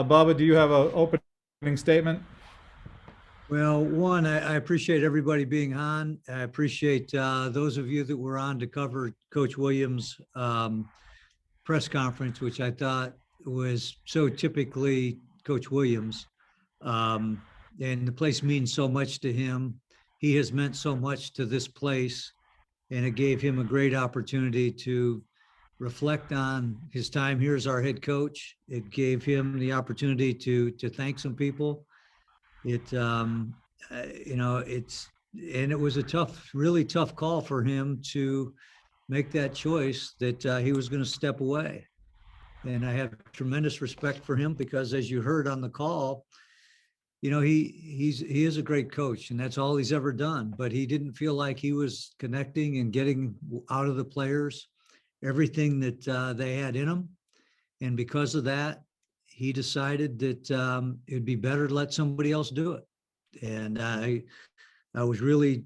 Bubba, do you have an opening statement? Well, one, I appreciate everybody being on. I appreciate those of you that were on to cover Coach Williams' press conference, which I thought was so typically Coach Williams. Um, and the place means so much to him. He has meant so much to this place, and it gave him a great opportunity to reflect on his time here as our head coach. It gave him the opportunity to thank some people. It it's and it was a tough, really tough call for him to make that choice that he was going to step away. And I have tremendous respect for him because, as you heard on the call, he is a great coach, and that's all he's ever done. But he didn't feel like he was connecting and getting out of the players everything that they had in them, and because of that, he decided that it'd be better to let somebody else do it. And I was really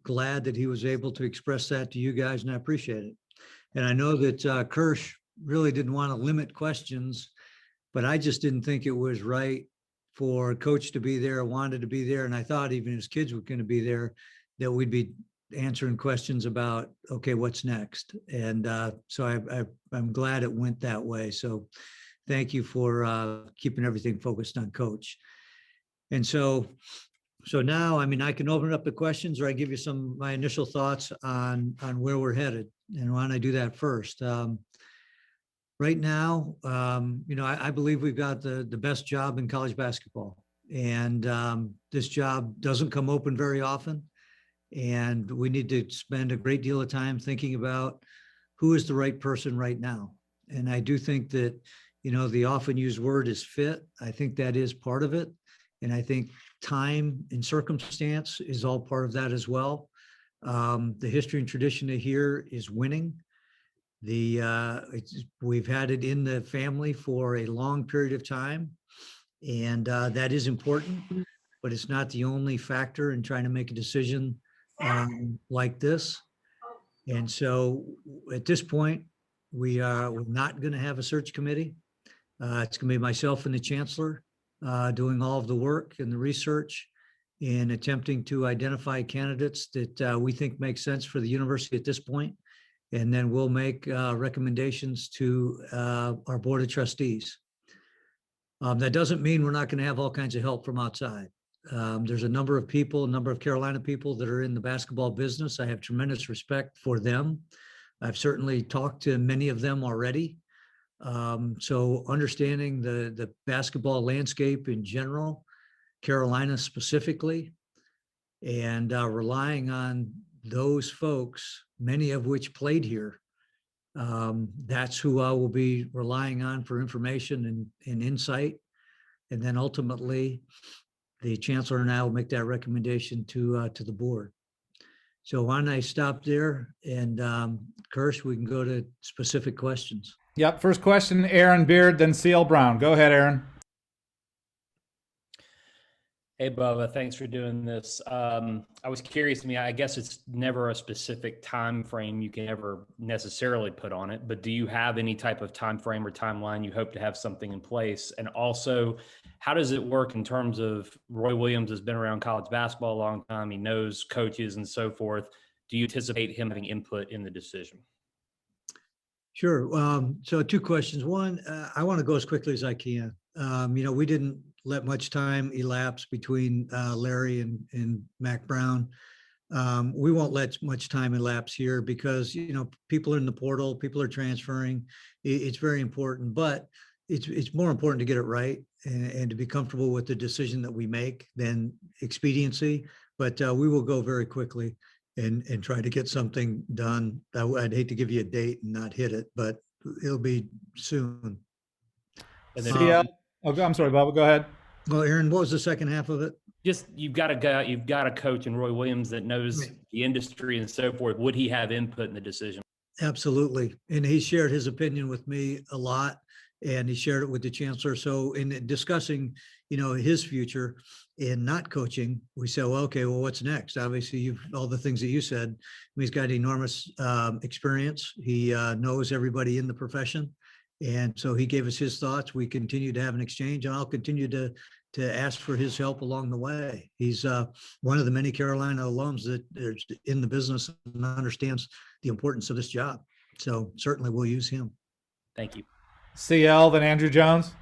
glad that he was able to express that to you guys, and I appreciate it. And I know that Kirsch really didn't want to limit questions, but I just didn't think it was right for Coach to be there, wanted to be there, and I thought even his kids were going to be there, that we'd be answering questions about, okay, what's next? And so I'm glad it went that way. So thank you for keeping everything focused on Coach. And so now, I mean, I can open up the questions, or I give you some my initial thoughts on where we're headed. And why don't I do that first? Right now, I believe we've got the best job in college basketball, and this job doesn't come open very often. And we need to spend a great deal of time thinking about who is the right person right now. And I do think that, the often used word is fit. I think that is part of it. And I think time and circumstance is all part of that as well. The history and tradition of here is winning. We've had it in the family for a long period of time, and that is important, but it's not the only factor in trying to make a decision like this. And so at this point, we're not going to have a search committee. It's going to be myself and the chancellor doing all of the work and the research in attempting to identify candidates that we think make sense for the university at this point. And then we'll make recommendations to our board of trustees. That doesn't mean we're not going to have all kinds of help from outside. There's a number of people, a number of Carolina people that are in the basketball business. I have tremendous respect for them. I've certainly talked to many of them already. So understanding the basketball landscape in general, Carolina specifically, and relying on those folks, many of which played here. That's who I will be relying on for information and insight. And then ultimately, the chancellor and I will make that recommendation to the board. So why don't I stop there, and Kirsch, we can go to specific questions. Yep. First question, Aaron Beard, then CL Brown. Go ahead, Aaron. Hey, Bubba, thanks for doing this. I was curious. I guess it's never a specific time frame you can ever necessarily put on it, but do you have any type of time frame or timeline you hope to have something in place? And also, how does it work in terms of Roy Williams has been around college basketball a long time. He knows coaches and so forth. Do you anticipate him having input in the decision? Sure. So two questions. One, I want to go as quickly as I can. We didn't let much time elapse between Larry and Mac Brown. We won't let much time elapse here because, people are in the portal, people are transferring. It's very important, but it's more important to get it right and to be comfortable with the decision that we make than expediency. But we will go very quickly and try to get something done. I'd hate to give you a date and not hit it, but it'll be soon. And then, I'm sorry, Bubba, go ahead. Well, Aaron, what was the second half of it? just you've got a coach in Roy Williams that knows Right. the industry and so forth. Would he have input in the decision? Absolutely. And he shared his opinion with me a lot, and he shared it with the chancellor. So in discussing, his future in not coaching, we said, well, okay, well, what's next? Obviously, all the things that you said. He's got enormous experience. He knows everybody in the profession, And so he gave us his thoughts. We continue to have an exchange, and I'll continue to ask for his help along the way. He's one of the many Carolina alums that is in the business and understands the importance of this job. So certainly we'll use him. Thank you. CL, then Andrew Jones.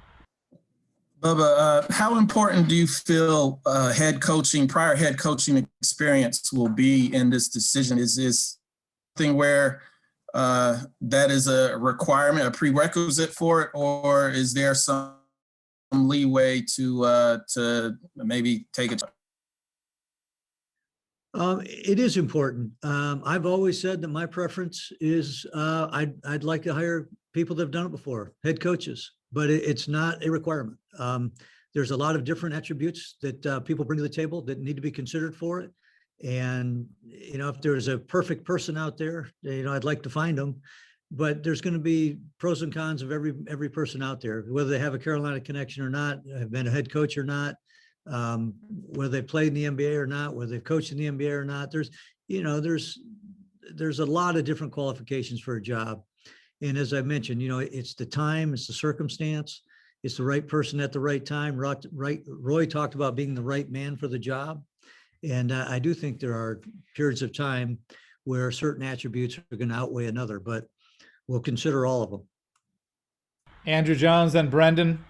Bubba, how important do you feel prior head coaching experience will be in this decision? Is this something where that is a requirement, a prerequisite for it, or is there some leeway to maybe take it? It is important. I've always said that my preference is I'd like to hire people that have done it before, head coaches, but it's not a requirement. There's a lot of different attributes that people bring to the table that need to be considered for it. And, if there's a perfect person out there, I'd like to find them, but there's going to be pros and cons of every person out there, whether they have a Carolina connection or not, have been a head coach or not, whether they played in the NBA or not, whether they've coached in the NBA or not. There's a lot of different qualifications for a job. And as I mentioned, it's the time, it's the circumstance, it's the right person at the right time. Roy talked about being the right man for the job. And I do think there are periods of time where certain attributes are going to outweigh another, but we'll consider all of them. Andrew Jones, then Brendan.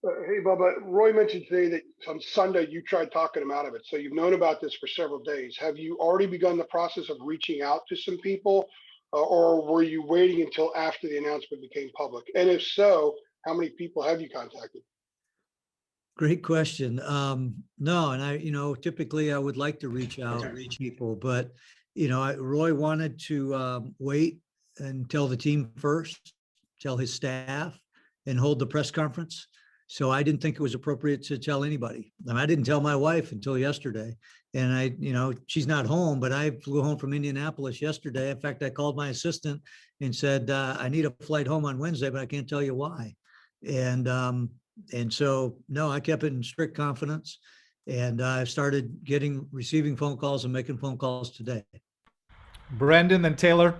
Hey, Bubba, Roy mentioned today that on Sunday you tried talking him out of it. So you've known about this for several days. Have you already begun the process of reaching out to some people, or were you waiting until after the announcement became public? And if so, how many people have you contacted? Great question. No, and typically I would like to reach out to people, but Roy wanted to wait and tell the team first, tell his staff, and hold the press conference. So I didn't think it was appropriate to tell anybody. I didn't tell my wife until yesterday, and she's not home, but I flew home from Indianapolis yesterday. In fact, I called my assistant and said, I need a flight home on Wednesday, but I can't tell you why. And so, no, I kept it in strict confidence, and I've started receiving phone calls and making phone calls today. Brendan, then Taylor.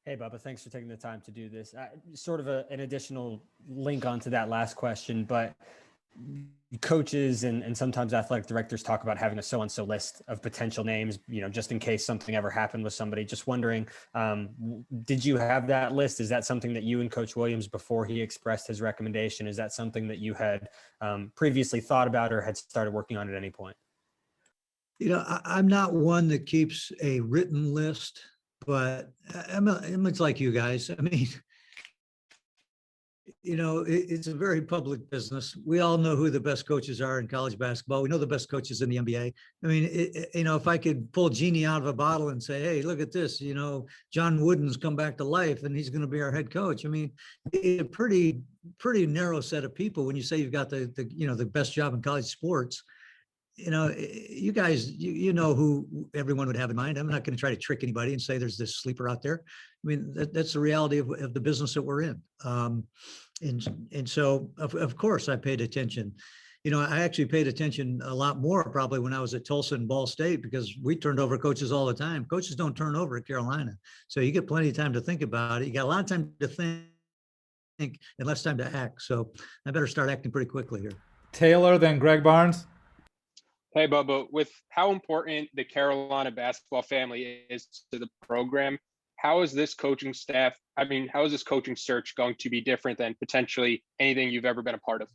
Hey, Bubba, thanks for taking the time to do this. Sort of an additional link onto that last question, but coaches and sometimes athletic directors talk about having a so-and-so list of potential names, just in case something ever happened with somebody. Just wondering, did you have that list? Is that something that you and Coach Williams, before he expressed his recommendation, is that something that you had previously thought about or had started working on at any point? I'm not one that keeps a written list, but I'm much like you guys. I mean, it's a very public business. We all know who the best coaches are in college basketball. We know the best coaches in the NBA. I mean, if I could pull Genie out of a bottle and say, hey, look at this, John Wooden's come back to life and he's going to be our head coach. I mean, it's a pretty narrow set of people when you say you've got the best job in college sports. You guys, you know who everyone would have in mind. I'm not going to try to trick anybody and say there's this sleeper out there. I mean, that's the reality of the business that we're in. And so, of course, I paid attention. I actually paid attention a lot more probably when I was at Tulsa and Ball State, because we turned over coaches all the time. Coaches don't turn over at Carolina. So you get plenty of time to think about it. You got a lot of time to think and less time to act. So I better start acting pretty quickly here. Taylor, then Greg Barnes. Hey, Bubba, with how important the Carolina basketball family is to the program, how is this coaching search going to be different than potentially anything you've ever been a part of?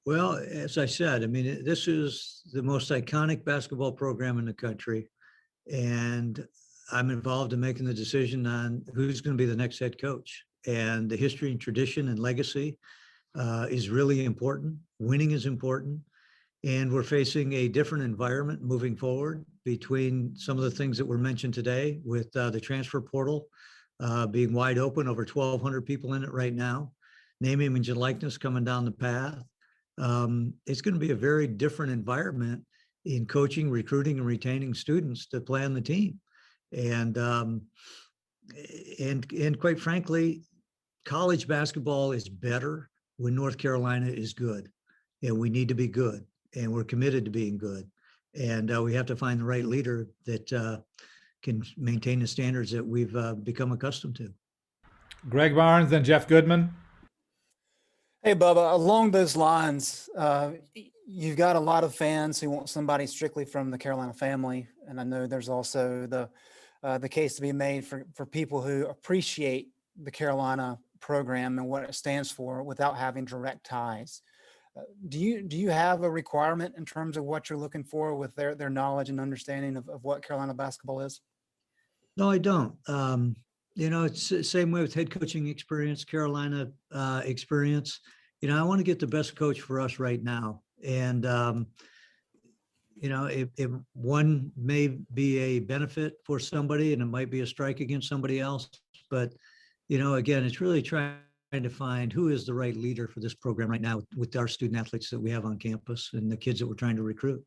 Well, as I said, I mean, this is the most iconic basketball program in the country, and I'm involved in making the decision on who's going to be the next head coach. And the history and tradition and legacy is really important. Winning is important. And we're facing a different environment moving forward between some of the things that were mentioned today with the transfer portal being wide open, over 1,200 people in it right now, name, image, and likeness coming down the path. It's going to be a very different environment in coaching, recruiting, and retaining students to play on the team. And quite frankly, college basketball is better when North Carolina is good, and we need to be good. And we're committed to being good. And we have to find the right leader that can maintain the standards that we've become accustomed to. Greg Barnes, then Jeff Goodman. Hey, Bubba, along those lines, you've got a lot of fans who want somebody strictly from the Carolina family. And I know there's also the case to be made for people who appreciate the Carolina program and what it stands for without having direct ties. Do you have a requirement in terms of what you're looking for with their knowledge and understanding of what Carolina basketball is? No, I don't. It's the same way with head coaching experience, Carolina experience. I want to get the best coach for us right now. And, if one may be a benefit for somebody and it might be a strike against somebody else. But, again, it's really trying to find who is the right leader for this program right now with our student athletes that we have on campus and the kids that we're trying to recruit.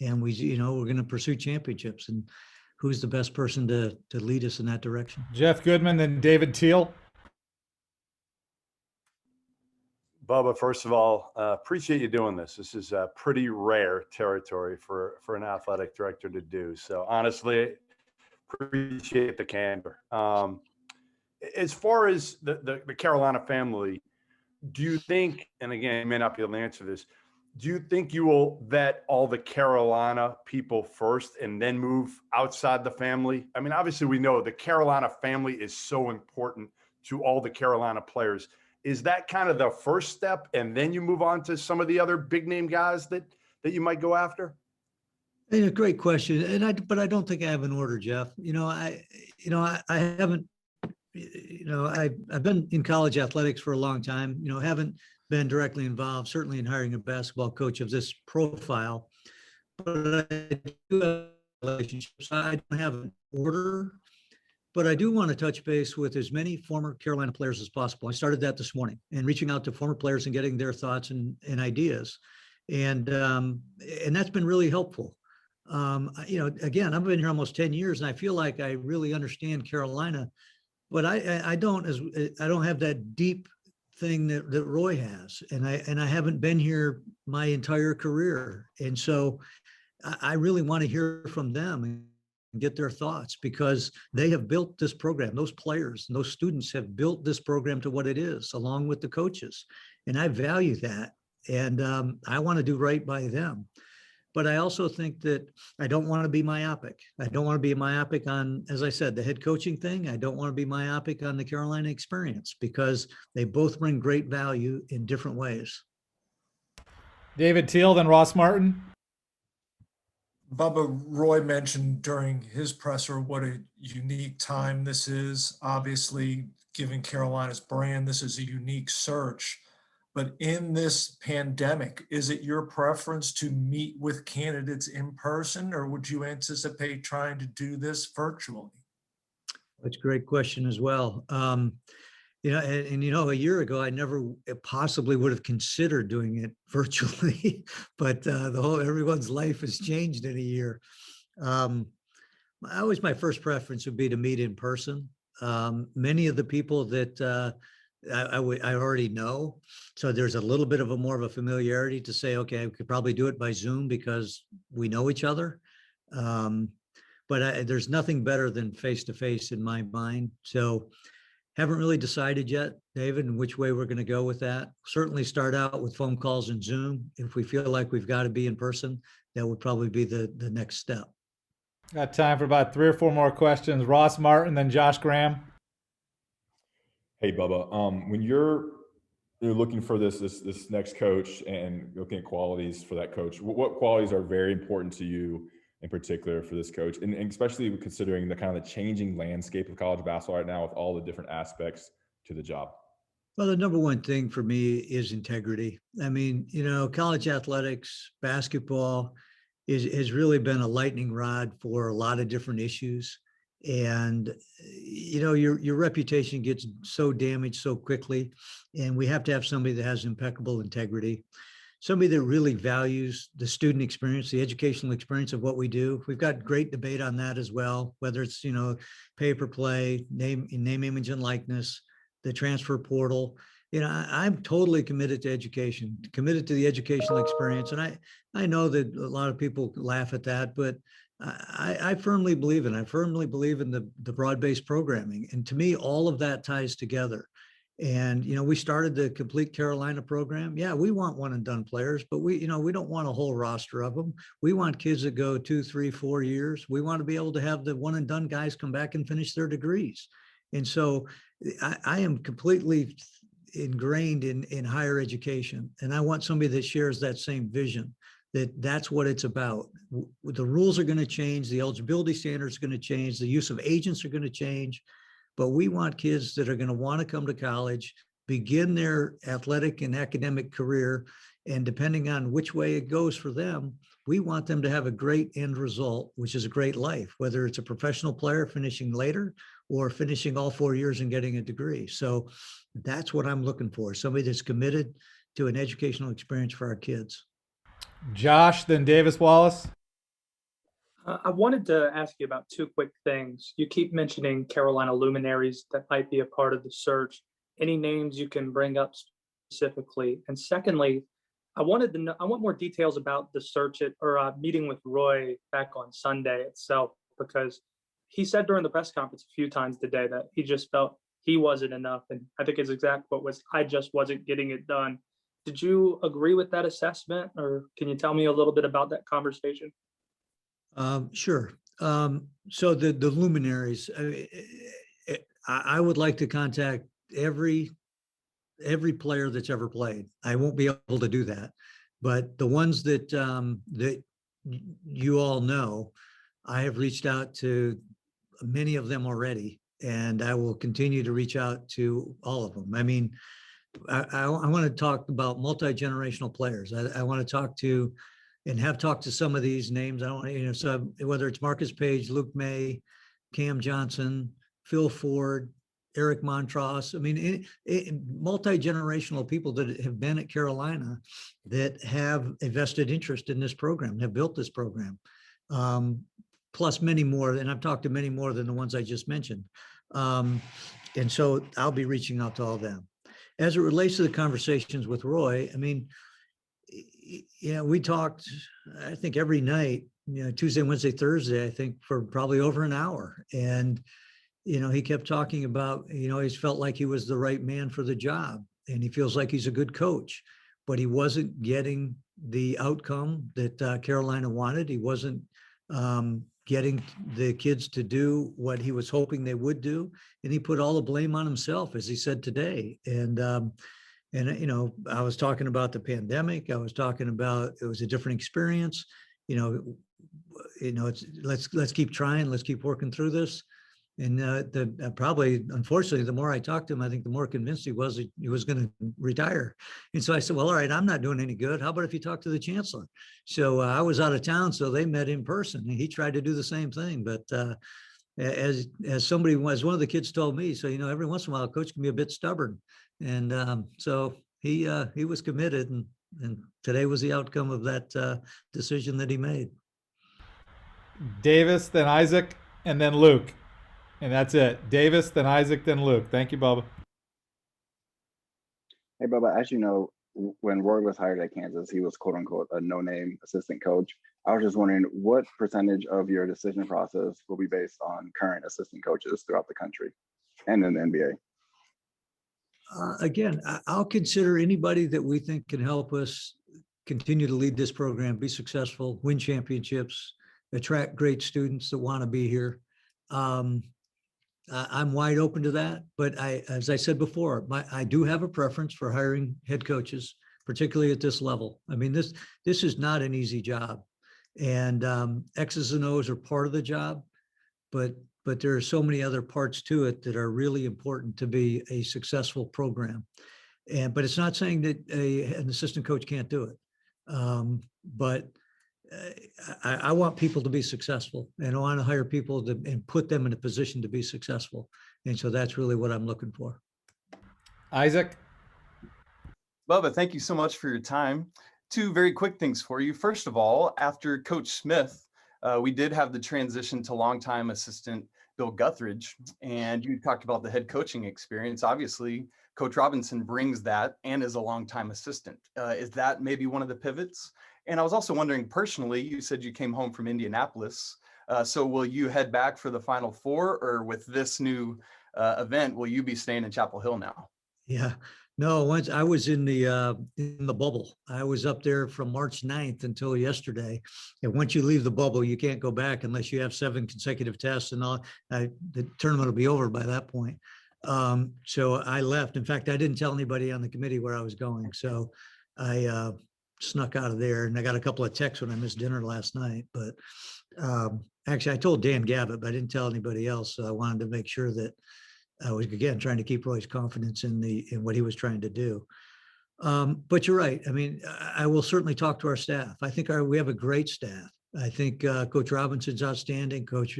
And we're going to pursue championships, and who's the best person to lead us in that direction. Jeff Goodman, then David Teal. Bubba, first of all, appreciate you doing this. This is pretty rare territory for an athletic director to do. So honestly, appreciate the candor. As far as the Carolina family, do you think, and again, you may not be able to answer this, do you think you will vet all the Carolina people first and then move outside the family? I mean, obviously we know the Carolina family is so important to all the Carolina players. Is that kind of the first step and then you move on to some of the other big name guys that you might go after? Hey, a great question. But I don't think I have an order, Jeff. I haven't, I've been in college athletics for a long time, haven't been directly involved, certainly in hiring a basketball coach of this profile, but I do have relationships. I don't have an order, but I do want to touch base with as many former Carolina players as possible. I started that this morning and reaching out to former players and getting their thoughts and ideas. And that's been really helpful. Again, I've been here almost 10 years and I feel like I really understand Carolina, but I don't have that deep thing that Roy has. And I haven't been here my entire career. And so I really want to hear from them and get their thoughts, because they have built this program. Those players and those students have built this program to what it is, along with the coaches. And I value that. And I want to do right by them. But I also think that I don't want to be myopic. I don't want to be myopic on, as I said, the head coaching thing. I don't want to be myopic on the Carolina experience, because they both bring great value in different ways. David Teal, then Ross Martin. Bubba, Roy mentioned during his presser what a unique time this is. Obviously, given Carolina's brand, this is a unique search. But in this pandemic, is it your preference to meet with candidates in person, or would you anticipate trying to do this virtually? That's a great question as well. A year ago, I never possibly would have considered doing it virtually, but everyone's life has changed in a year. My first preference would be to meet in person. Many of the people that I already know, so there's a little bit of more of a familiarity to say, okay, I could probably do it by Zoom because we know each other. But there's nothing better than face-to-face in my mind. So haven't really decided yet, David, in which way we're going to go with that. Certainly start out with phone calls and Zoom. If we feel like we've got to be in person, that would probably be the next step. Got time for about 3 or 4 more questions. Ross Martin, then Josh Graham. Hey, Bubba, when you're looking for this next coach and looking at qualities for that coach, what qualities are very important to you in particular for this coach, and especially considering the kind of the changing landscape of college basketball right now with all the different aspects to the job? Well, the number one thing for me is integrity. I mean, college athletics, basketball has really been a lightning rod for a lot of different issues. And, your reputation gets so damaged so quickly, and we have to have somebody that has impeccable integrity, somebody that really values the student experience, the educational experience of what we do. We've got great debate on that as well, whether it's, pay per play, name, image, and likeness, the transfer portal. I'm totally committed to education, committed to the educational experience. And I know that a lot of people laugh at that, but I firmly believe in. I firmly believe in the broad-based programming, and to me, all of that ties together. And we started the Complete Carolina program. Yeah, we want one and done players, but we don't want a whole roster of them. We want kids that go 2, 3, 4 years. We want to be able to have the one and done guys come back and finish their degrees. And so, I am completely ingrained in higher education, and I want somebody that shares that same vision. That's what it's about. The rules are going to change, the eligibility standards are going to change, the use of agents are going to change, but we want kids that are going to want to come to college, begin their athletic and academic career, and depending on which way it goes for them, we want them to have a great end result, which is a great life, whether it's a professional player finishing later or finishing all 4 years and getting a degree. So that's what I'm looking for, somebody that's committed to an educational experience for our kids. Josh, then Davis Wallace. I wanted to ask you about two quick things. You keep mentioning Carolina Luminaries that might be a part of the search. Any names you can bring up specifically? And secondly, I wanted to know, I want more details about the search or meeting with Roy back on Sunday itself, because he said during the press conference a few times today that he just felt he wasn't enough. And I think his exact quote was, "I just wasn't getting it done." Did you agree with that assessment, or can you tell me a little bit about that conversation? Sure. So the luminaries, I would like to contact every player that's ever played. I won't be able to do that, but the ones that you all know, I have reached out to many of them already, and I will continue to reach out to all of them. I mean, I want to talk about multi-generational players. I want to talk to and have talked to some of these names. I don't, so whether it's Marcus Page, Luke May, Cam Johnson, Phil Ford, Eric Montross. I mean, multi-generational people that have been at Carolina that have a vested interest in this program, have built this program, plus many more. And I've talked to many more than the ones I just mentioned. And so I'll be reaching out to all of them. As it relates to the conversations with Roy, I mean, we talked, I think every night, Tuesday, Wednesday, Thursday, I think for probably over an hour. And, he kept talking about, he's felt like he was the right man for the job, and he feels like he's a good coach, but he wasn't getting the outcome that Carolina wanted. He wasn't getting the kids to do what he was hoping they would do. And he put all the blame on himself, as he said today. And I was talking about the pandemic. I was talking about it was a different experience. It's let's keep trying. Let's keep working through this. And probably, unfortunately, the more I talked to him, I think the more convinced he was going to retire. And so I said, well, all right, I'm not doing any good. How about if you talk to the chancellor? So I was out of town, so they met in person, and he tried to do the same thing. But as somebody was, one of the kids told me, so every once in a while, a coach can be a bit stubborn, and so he was committed, and today was the outcome of that decision that he made. Davis, then Isaac, and then Luke. And that's it. Davis, then Isaac, then Luke. Thank you, Bubba. Hey, Bubba, as you know, when Roy was hired at Kansas, he was quote unquote a no-name assistant coach. I was just wondering what percentage of your decision process will be based on current assistant coaches throughout the country and in the NBA? Again, I'll consider anybody that we think can help us continue to lead this program, be successful, win championships, attract great students that want to be here. I'm wide open to that, but as I said before, I do have a preference for hiring head coaches, particularly at this level. I mean, this is not an easy job, and X's and O's are part of the job, but there are so many other parts to it that are really important to be a successful program. But it's not saying that an assistant coach can't do it, but I want people to be successful, and I want to hire people and put them in a position to be successful. And so that's really what I'm looking for. Isaac? Bubba, thank you so much for your time. Two very quick things for you. First of all, after Coach Smith, we did have the transition to longtime assistant Bill Guthridge, and you talked about the head coaching experience. Obviously, Coach Robinson brings that and is a longtime assistant. Is that maybe one of the pivots? And I was also wondering personally, you said you came home from Indianapolis. So will you head back for the Final Four, or with this new event, will you be staying in Chapel Hill now? Yeah. No, once I was in the bubble. I was up there from March 9th until yesterday. And once you leave the bubble, you can't go back unless you have 7 consecutive tests and all. The tournament will be over by that point. So I left. In fact, I didn't tell anybody on the committee where I was going. So I snuck out of there, and I got a couple of texts when I missed dinner last night. But actually, I told Dan Gavitt, but I didn't tell anybody else. So I wanted to make sure that I was, again, trying to keep Roy's confidence in what he was trying to do. But you're right. I mean, I will certainly talk to our staff. I think we have a great staff. I think Coach Robinson's outstanding. Coach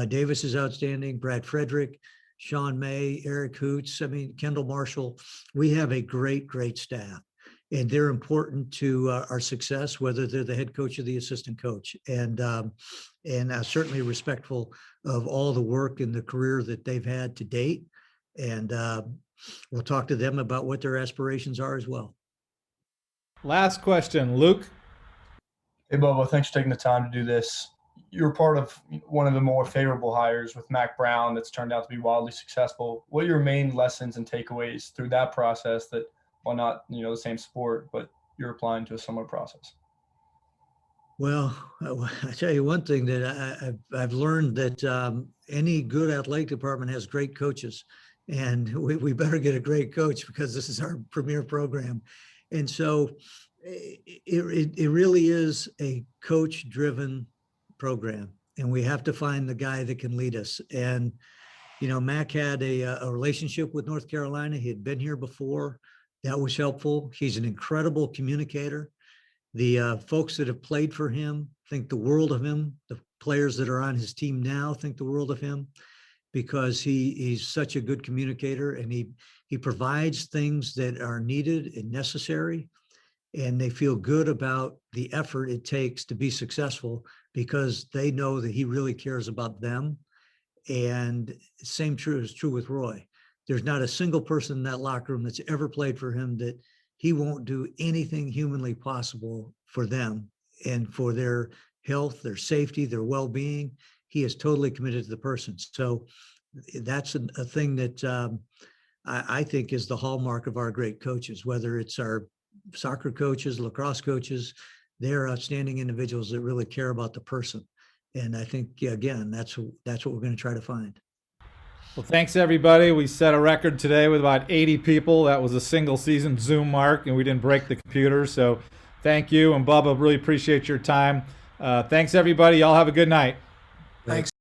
Davis is outstanding. Brad Frederick, Sean May, Eric Hoots. I mean, Kendall Marshall. We have a great, great staff, and they're important to our success, whether they're the head coach or the assistant coach. And certainly respectful of all the work and the career that they've had to date. And we'll talk to them about what their aspirations are as well. Last question, Luke. Hey, Bubba, thanks for taking the time to do this. You're part of one of the more favorable hires with Mac Brown that's turned out to be wildly successful. What are your main lessons and takeaways through that process that, while not the same sport, but you're applying to a similar process? Well, I tell you one thing that I've learned, that any good athletic department has great coaches, and we better get a great coach because this is our premier program. And so it really is a coach-driven program, and we have to find the guy that can lead us. And, Mac had a relationship with North Carolina. He had been here before. That was helpful. He's an incredible communicator. The folks that have played for him think the world of him. The players that are on his team now think the world of him, because he's such a good communicator, and he provides things that are needed and necessary, and they feel good about the effort it takes to be successful because they know that he really cares about them. And same is true with Roy. There's not a single person in that locker room that's ever played for him that he won't do anything humanly possible for them and for their health, their safety, their well-being. He is totally committed to the person. So that's a thing that I think is the hallmark of our great coaches, whether it's our soccer coaches, lacrosse coaches. They're outstanding individuals that really care about the person. And I think, again, that's what we're going to try to find. Well, thanks, everybody. We set a record today with about 80 people. That was a single season Zoom mark, and we didn't break the computer. So thank you. And Bubba, really appreciate your time. Thanks, everybody. Y'all have a good night. Thanks.